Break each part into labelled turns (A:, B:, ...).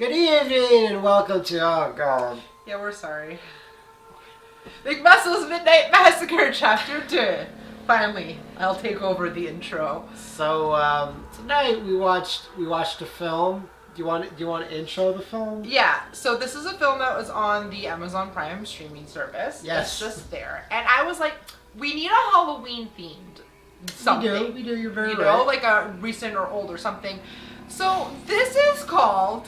A: Good evening and welcome to, oh god.
B: Yeah, we're sorry. McMuscles Midnight Massacre Chapter 2. Finally, I'll take over the intro.
A: So, tonight we watched a film. Do you want to intro the film?
B: Yeah, so this is a film that was on the Amazon Prime streaming service.
A: Yes.
B: It's just there. And I was like, we need a Halloween themed something.
A: We do, you're very right.
B: You know, like a recent or old or something. So this is called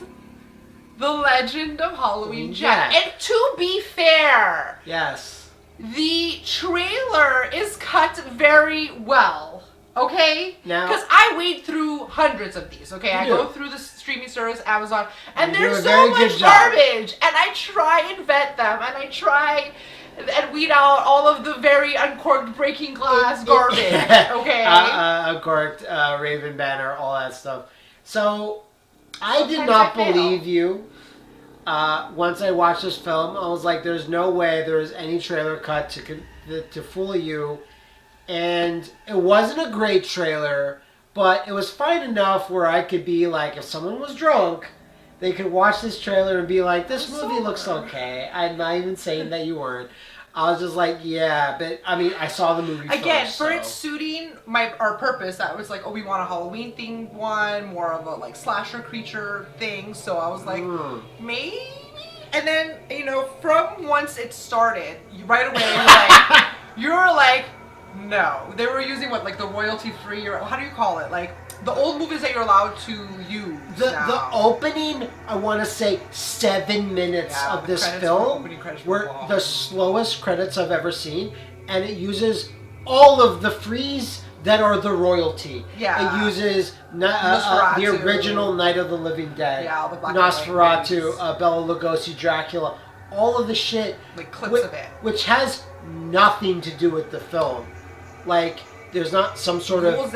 B: The Legend of Halloween Jack. And to be fair,
A: yes,
B: the trailer is cut very well. Okay?
A: Now,
B: because I wade through hundreds of these, okay? I go through the streaming service, Amazon, and there's so much garbage. And I try and vet them, and I try and weed out all of the very uncorked breaking glass garbage, okay?
A: Uncorked, Raven Banner, all that stuff. So, I did not believe you. Once I watched this film, I was like, there's no way there was any trailer cut to fool you. And it wasn't a great trailer, but it was fine enough where I could be like, if someone was drunk, they could watch this trailer and be like, this movie looks okay. I'm not even saying that you weren't. I was just like, yeah, but I mean, I saw the movie
B: again
A: first,
B: for it suiting our purpose. That was like, oh, we want a Halloween themed one, more of a like slasher creature thing. So I was like, maybe. And then from once it started, right away you're like, no. They were using like the royalty free, or how do you call it? Like the old movies that you're allowed to use.
A: The opening, I want to say 7 minutes of this film were the slowest credits I've ever seen, and it uses all of the frees that are the royalty.
B: Yeah.
A: It uses the original Night of the Living Dead,
B: yeah, the black
A: Nosferatu, Bela Lugosi, Dracula, all of the shit,
B: like clips of it,
A: which has nothing to do with the film. Like, there's not some sort of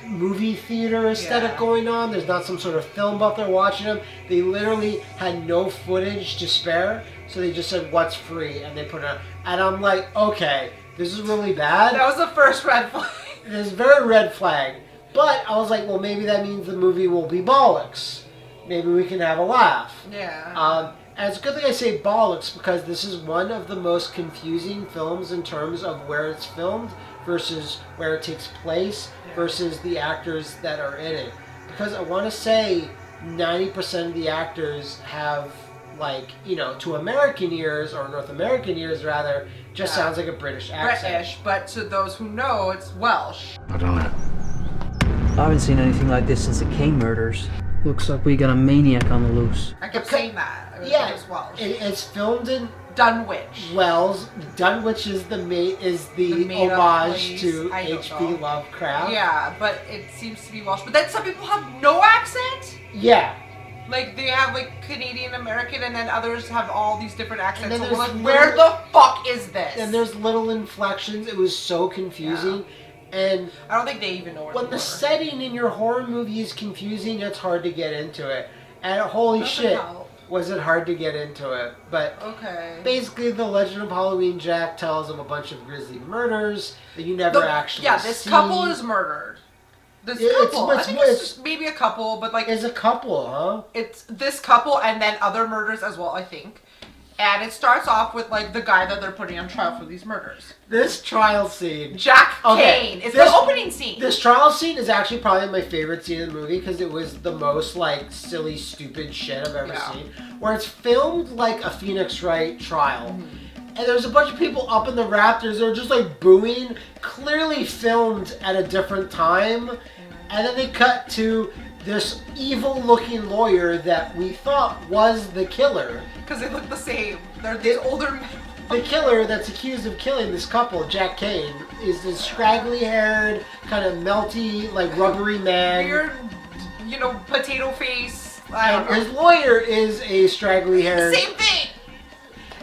A: movie theater aesthetic going on. There's not some sort of film buff they're watching them. They literally had no footage to spare, so they just said, what's free? And they put it on. And I'm like, okay, this is really bad.
B: That was the first red flag.
A: It is a very red flag. But I was like, well, maybe that means the movie will be bollocks. Maybe we can have a laugh.
B: Yeah.
A: And it's a good thing I say bollocks, because this is one of the most confusing films in terms of where it's filmed versus where it takes place versus the actors that are in it. Because I want to say 90% of the actors have, like, to American ears, or North American ears rather, just sounds like a British accent.
B: British, but to those who know, it's Welsh.
C: I don't know. I haven't seen anything like this since the King murders. Looks like we got a maniac on the loose.
B: I kept saying that. It's Welsh.
A: It's filmed in
B: Dunwich.
A: Wells. Dunwich is the homage to H.P. Lovecraft.
B: Yeah, but it seems to be Welsh. But then some people have no accent.
A: Yeah.
B: Like, they have, like, Canadian American, and then others have all these different accents. So we're like,
A: little,
B: where the fuck is this?
A: And there's little inflections. It was so confusing.
B: Yeah.
A: And
B: I don't think they even know where
A: when the setting in your horror movie is confusing, it's hard to get into it. And holy shit, was it hard to get into it. But basically, The Legend of Halloween Jack tells of a bunch of grisly murders that you never actually see.
B: This couple is murdered. This couple. I think it's just maybe a couple, but like...
A: It's a couple, huh?
B: It's this couple and then other murders as well, I think. And it starts off with, like, the guy that they're putting on trial for these murders.
A: This trial scene...
B: Jack Kane. It's the opening scene.
A: This trial scene is actually probably my favorite scene in the movie, because it was the most, like, silly, stupid shit I've ever seen. Where it's filmed like a Phoenix Wright trial. And there's a bunch of people up in the rafters that are just, like, booing. Clearly filmed at a different time. And then they cut to this evil-looking lawyer that we thought was the killer.
B: Because they look the same. They're these older men.
A: The killer that's accused of killing this couple, Jack Kane, is this scraggly-haired, kind of melty, like rubbery man.
B: Weird, potato face.
A: And his lawyer is a scraggly-haired...
B: Same thing!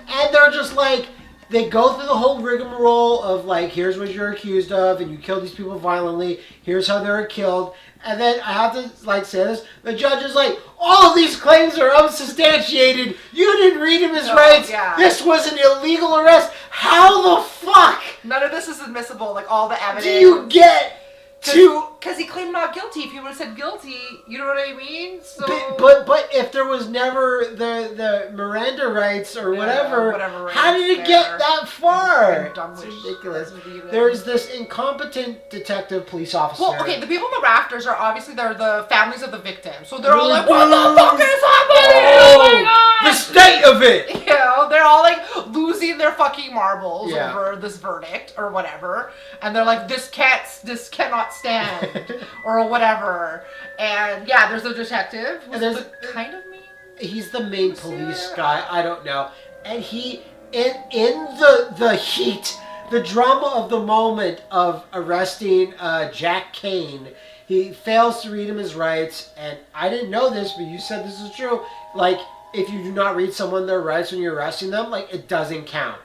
A: And they're just like... They go through the whole rigmarole of, like, here's what you're accused of, and you killed these people violently, here's how they were killed. And then, I have to, like, say this, the judge is like, all of these claims are unsubstantiated, you didn't read him his rights, this was an illegal arrest, how the fuck?
B: None of this is admissible, like, all the evidence.
A: Do you get
B: Because he claimed not guilty. If he would have said guilty, you know what I mean? So,
A: but if there was never the Miranda rights or whatever how did it get that far? It's ridiculous. There's this incompetent detective police officer.
B: Well, okay, the people in the rafters are obviously they're the families of the victims, so they're all like, "What the fuck is happening? Oh my god!"
A: The state of it.
B: You know, they're all like losing their fucking marbles over this verdict or whatever, and they're like, "This cannot stand," or whatever. And yeah, there's a detective who's kind of mean.
A: He's the main police guy. I don't know, and he in the heat, the drama of the moment of arresting Jack Kane. He fails to read him his rights, and I didn't know this, but you said this is true. Like, if you do not read someone their rights when you're arresting them, like, it doesn't count.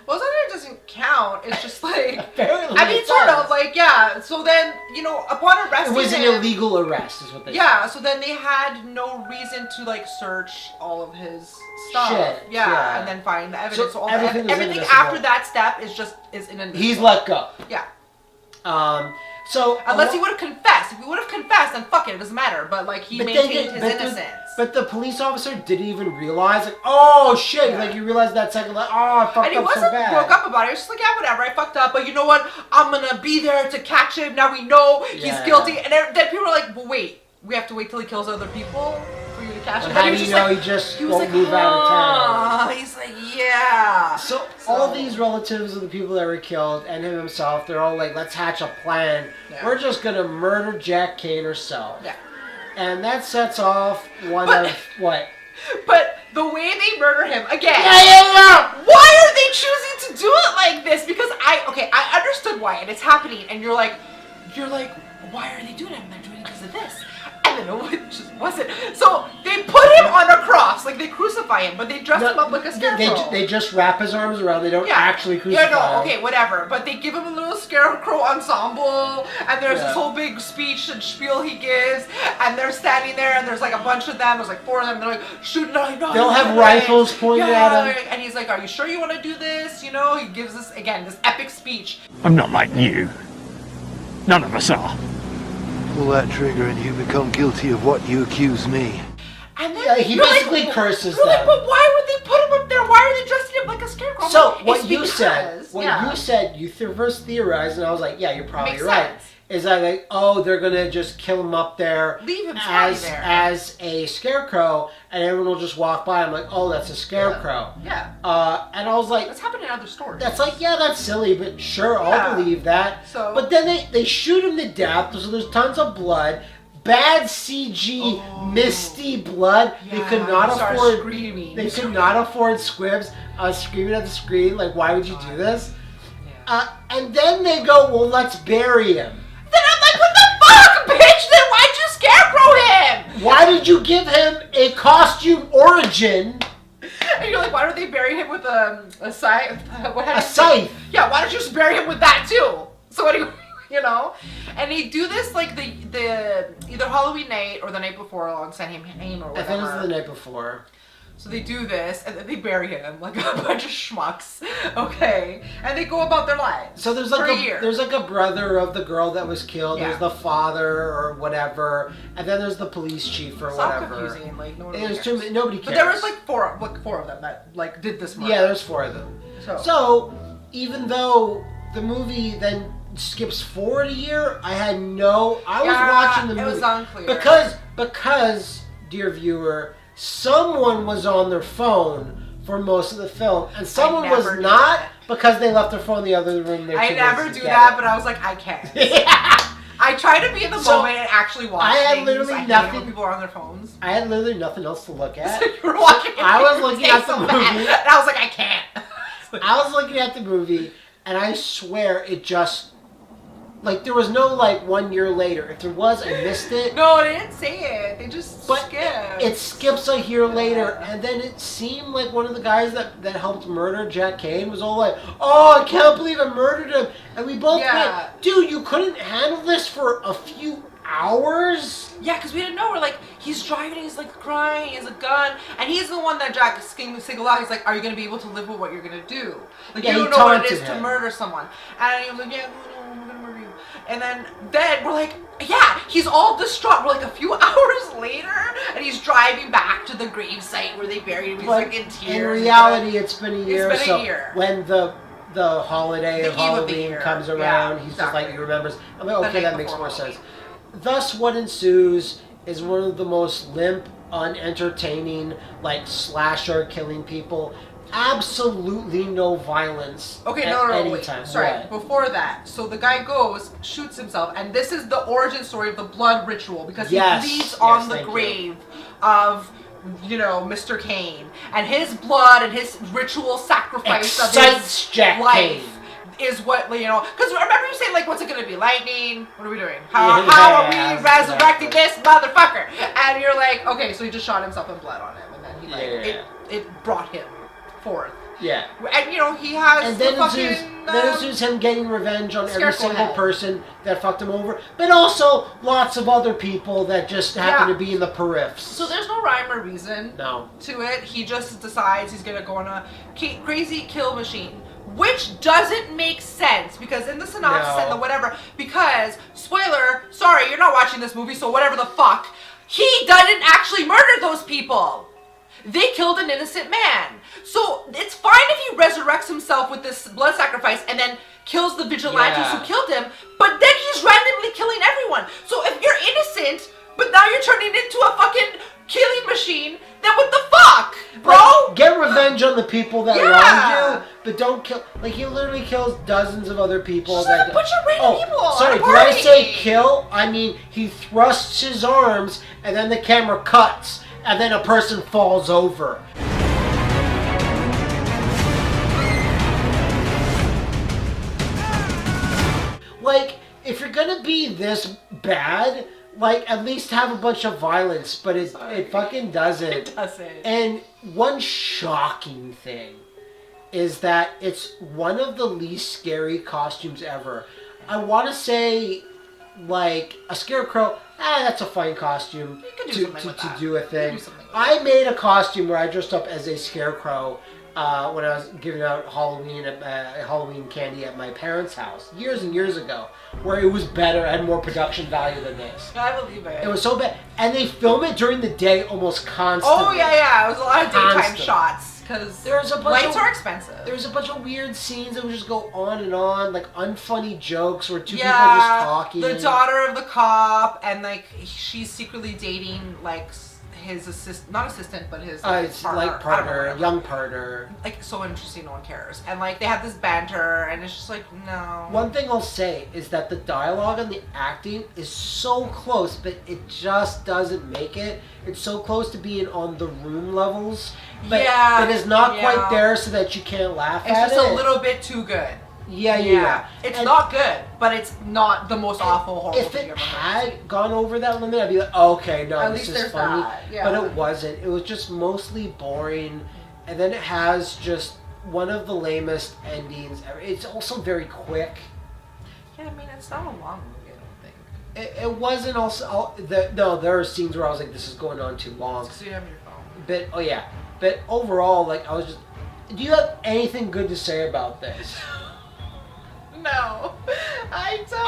B: Well, it's not that it doesn't count. It's just like,
A: Apparently
B: I mean, sort of, like, yeah. So then, you know, upon arresting him...
A: It was an illegal arrest, is what they said.
B: Yeah, so then they had no reason to, like, search all of his stuff.
A: Shit, yeah.
B: And then find the evidence.
A: So
B: all
A: everything
B: after that step is in a...
A: He's let go.
B: Yeah.
A: So
B: unless he would have confessed. If he would have confessed, then fuck it, it doesn't matter. But like he maintained his innocence.
A: But the police officer didn't even realize, like, oh shit, like you realized that second, like, oh, I fucked up so bad.
B: And he wasn't broke up about it. He was just like, yeah, whatever, I fucked up, but you know what? I'm gonna be there to catch him. Now we know he's guilty. And then people are like, well, wait, we have to wait till he kills other people for you to catch him.
A: How do you know he just won't move out of town?
B: He's like, yeah.
A: So all these relatives of the people that were killed and him himself, they're all like, let's hatch a plan. Yeah. We're just gonna murder Jack Kane herself. Yeah. And that sets off what?
B: But the way they murder him, again, why are they choosing to do it like this? Because I understood why, and it's happening, and you're like, why are they doing it? And they're doing it because of this. And then it just wasn't. So they put him on a cross, like they crucify him, but they dress him up like a scarecrow.
A: They just wrap his arms around. They don't actually crucify him.
B: Yeah, no, okay, whatever. But they give him a little scarecrow ensemble, and there's this whole big speech and spiel he gives, and they're standing there, and there's like a bunch of them. There's like 4 of them. They're like shooting.
A: They'll have rifles pointed at him.
B: And he's like, "Are you sure you want to do this?" You know, he gives this epic speech.
D: I'm not like you. None of us are.
E: Pull that trigger and you become guilty of what you accuse me.
B: And then
A: he basically curses them.
B: Like, but why would they put him up there? Why are they dressing him like a scarecrow?
A: So what you said, you first theorized, and I was like, yeah, you're probably right. Is that like, oh, they're gonna just kill him up there,
B: leave him
A: as a scarecrow, and everyone will just walk by. I'm like, oh, that's a scarecrow.
B: Yeah.
A: And I was like,
B: that's happened in other stories.
A: That's like, yeah, that's silly, but sure, I'll believe that.
B: So,
A: but then they shoot him to death. So there's tons of blood. Bad CG, misty blood.
B: Yeah,
A: they could not afford.
B: Screaming.
A: They could not afford squibs. I was screaming at the screen, like, why would you do this? Yeah. And then they go, well, let's bury him.
B: Then I'm like, what the fuck, bitch? Then why'd you scarecrow him?
A: Why did you give him a costume origin?
B: And you're like, why don't they bury him with a scythe?
A: A scythe.
B: Yeah, why don't you just bury him with that too? So anyway, you know, and they do this like the either Halloween night or the night before on Samhain or whatever.
A: I think it was the night before.
B: So they do this, and then they bury him like a bunch of schmucks, okay? And they go about their lives.
A: So there's like a brother of the girl that was killed. Yeah. There's the father or whatever, and then there's the police chief or whatever.
B: It's confusing. Like nobody
A: cares.
B: But there was like four of them that like did this murder.
A: Yeah, there's 4 of them. So even though the movie then skips forward a year, I was watching the movie.
B: It was unclear
A: because dear viewer, someone was on their phone for most of the film, and someone was not because they left their phone in the other room.
B: I never do that, but I was like, I can't. I try to be in the moment and actually watch.
A: I had literally nothing.
B: People are on their phones.
A: I had literally nothing else to look at.
B: So you were watching.
A: I was looking at the movie,
B: and I was like, I can't.
A: I was looking at the movie, and I swear it just. Like, there was no, 1 year later. If there was, I missed it.
B: No, they didn't say it. They just skipped.
A: It skips a year later, and then it seemed like one of the guys that helped murder Jack Kane was all like, oh, I can't believe I murdered him. And we both went, dude, you couldn't handle this for a few hours?
B: Yeah, because we didn't know. We're like, he's driving, he's crying, he has a gun, and he's the one that Jack singled out. He's like, are you going to be able to live with what you're going to do? You don't know what it is to murder someone. And he was like, yeah, no, I'm going to murder you. And then we're like, yeah, he's all distraught. We're like a few hours later, and he's driving back to the grave site where they buried him. He's like in tears.
A: In reality, it's been a year.
B: It's been a year.
A: When the holiday of Halloween comes around, he's just like, he remembers. I'm like, okay, that makes more sense. Thus, what ensues is one of the most limp, unentertaining, like, slasher killing people. Absolutely no violence.
B: Okay,
A: at
B: no,
A: any
B: wait.
A: time.
B: Sorry,
A: What?
B: before that. So the guy goes, shoots himself, and this is the origin story of the blood ritual because he bleeds on the grave of, Mr. Kane, and his blood and his ritual sacrifice of his
A: Jack
B: life.
A: Kane.
B: Is what, because remember you saying, like, what's it gonna be? Lightning? What are we doing? How are we resurrecting this motherfucker? And you're like, okay, so he just shot himself in blood on him, and then he, it brought him forth.
A: Yeah.
B: And, he has
A: and then
B: the fucking...
A: then ensues him getting revenge on every single
B: head.
A: person that fucked him over, but also lots of other people that just happen to be in the periffs.
B: So there's no rhyme or reason
A: to
B: it. He just decides he's gonna go on a crazy kill machine. Which doesn't make sense, because in the synopsis and the whatever, because, spoiler, sorry, you're not watching this movie, so whatever the fuck, he didn't actually murder those people. They killed an innocent man. So it's fine if he resurrects himself with this blood sacrifice and then kills the vigilantes who killed him, but then he's randomly killing everyone. So if you're innocent, but now you're turning into a fucking killing machine, then what the fuck, bro?
A: Like, get revenge on the people that wronged you, but don't kill. Like, he literally kills dozens of other people.
B: Just a bunch of random people.
A: Sorry, did I say kill? I mean, he thrusts his arms, and then the camera cuts, and then a person falls over. Like, if you're gonna be this bad, like, at least have a bunch of violence, but it fucking doesn't.
B: It doesn't.
A: And one shocking thing is that it's one of the least scary costumes ever. I want to say, like, a scarecrow, that's a fine costume to do a thing. I made a costume where I dressed up as a scarecrow when I was giving out Halloween candy at my parents' house years and years ago, where it was better, had more production value than this.
B: I believe it.
A: It was so bad, and they film it during the day almost constantly.
B: Oh yeah, it was a lot of daytime shots because lights are expensive.
A: There was a bunch of weird scenes that would just go on and on, like unfunny jokes where two people are just talking.
B: The daughter of the cop, and like she's secretly dating like his not assistant, but his partner,
A: young partner.
B: Like, so interesting, no one cares. And like they have this banter, and it's just like, no.
A: One thing I'll say is that the dialogue and the acting is so close, but it just doesn't make it. It's so close to being on The Room levels, but it is not quite there, so that you can't laugh at it.
B: It's just a little bit too good.
A: Yeah.
B: It's not good, but it's not the most awful horror
A: movie ever. If it had gone over that limit, I'd be like, okay, no, this is funny. But it wasn't. It was just mostly boring, and then it has just one of the lamest endings ever. It's also very quick.
B: Yeah, I mean, it's not a long movie, I don't think.
A: It wasn't also... there are scenes where I was like, this is going on too long.
B: Because you have your phone.
A: But overall, like, I was just... Do you have anything good to say about this?
B: No, I don't.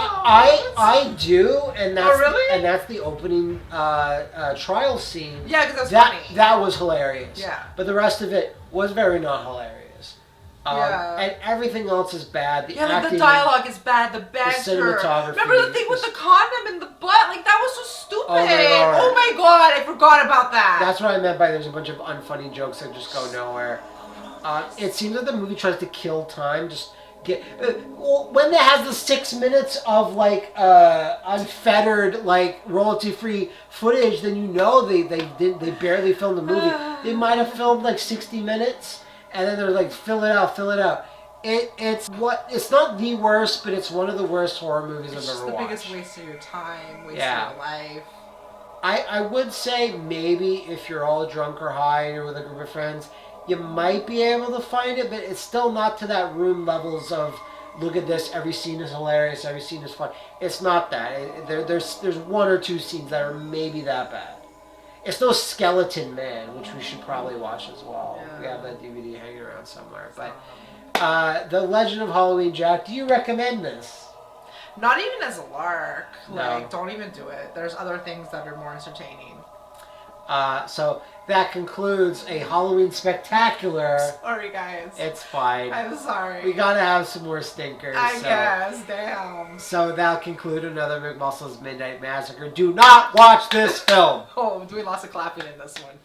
A: I do, and that's
B: really?
A: And that's the opening trial scene.
B: Yeah, because that's funny.
A: That was hilarious.
B: Yeah.
A: But the rest of it was very not hilarious. And everything else is bad. The acting,
B: the dialogue is bad. The banter.
A: The cinematography.
B: Remember the thing with the condom in the butt? Like, that was so stupid. Oh my god, I forgot about that.
A: That's what I meant by there's a bunch of unfunny jokes that just go nowhere. It seems like the movie tries to kill time. Just when it has the 6 minutes of like unfettered, like royalty-free footage, then you know they barely filmed the movie. They might have filmed like 60 minutes, and then they're like, fill it out. It's not the worst, but it's one of the worst horror movies I've ever watched.
B: It's the biggest waste of your time, waste of your life.
A: I would say maybe if you're all drunk or high and you're with a group of friends, you might be able to find it, but it's still not to that Room levels of, look at this, every scene is hilarious, every scene is fun. It's not that. There's one or two scenes that are maybe that bad. It's no Skeleton Man, which we should probably watch as well. Yeah. We have that DVD hanging around somewhere. But The Legend of Halloween, Jack, do you recommend this?
B: Not even as a lark. Like,
A: No.
B: don't even do it. There's other things that are more entertaining.
A: So that concludes a Halloween spectacular.
B: Sorry, guys.
A: It's fine.
B: I'm sorry.
A: We gotta have some more stinkers.
B: I guess. Damn.
A: So that'll conclude another McMuscles Midnight Massacre. Do not watch this film.
B: Oh, doing lots of clapping in this one.